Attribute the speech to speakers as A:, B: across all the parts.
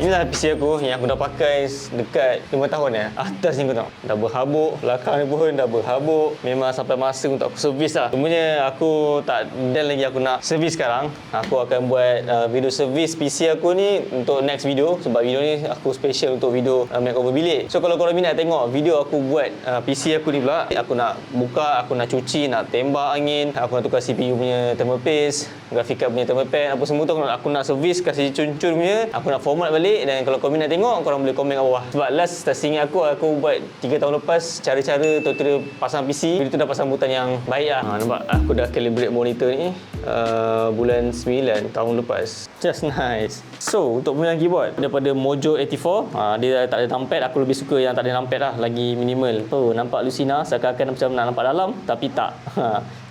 A: Inilah PC aku yang aku dah pakai dekat 5 tahun ya. Atas ni kau tengok, dah berhabuk. Belakang ni pun dah berhabuk. Memang sampai masa untuk aku servis lah. Sebenarnya aku tak dan lagi aku nak servis sekarang. Aku akan buat video servis PC aku ni untuk next video. Sebab video ni aku special untuk video makeover bilik. So kalau korang minat tengok video aku buat PC aku ni pula, aku nak buka, aku nak cuci, nak tembak angin, aku nak tukar CPU punya thermal paste, graphic card punya thermal pad, apa semua tu aku nak servis, kasih cun-cun punya, aku nak format balik. Dan kalau korang minat tengok, korang boleh komen kat bawah. Sebab last testing aku buat 3 tahun lepas cara-cara tutorial pasang PC. Video tu dah pasang sambutan yang baik lah. Nampak aku dah calibrate monitor ni bulan 9 tahun lepas. Just nice. So untuk pemilihan keyboard daripada Mojo 84, dia tak ada numpad. Aku lebih suka yang tak ada numpad lah, lagi minimal. Nampak Lucina seakan-akan macam nak nampak dalam, tapi tak.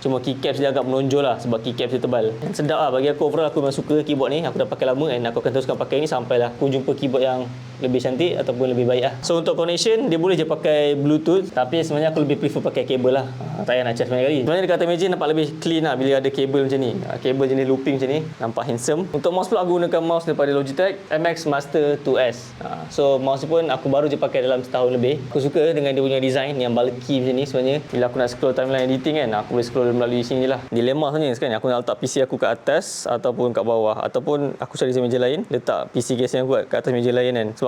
A: Cuma keycaps dia agak menonjol lah sebab keycaps dia tebal. Dan sedap lah bagi aku. Overall aku memang suka keyboard ni. Aku dah pakai lama dan aku akan teruskan pakai ni sampailah aku jumpa keyboard yang lebih cantik ataupun lebih baik lah. So untuk connection dia boleh je pakai Bluetooth, tapi sebenarnya aku lebih prefer pakai kabel lah. Tak payah nak charge banyak kali. Sebenarnya dekat atas meja nampak lebih clean lah bila ada kabel macam ni. Kabel jenis looping macam ni, nampak handsome. Untuk mouse pula aku gunakan mouse daripada Logitech MX Master 2S. So mouse ni pun aku baru je pakai dalam setahun lebih. Aku suka dengan dia punya design yang bulky macam ni sebenarnya. Bila aku nak scroll timeline editing kan, aku boleh scroll melalui sini je lah. Dilema sebenarnya sekarang aku nak letak PC aku kat atas ataupun kat bawah, ataupun aku cari meja lain, letak PC case yang kuat kat atas meja lain kan. Sebab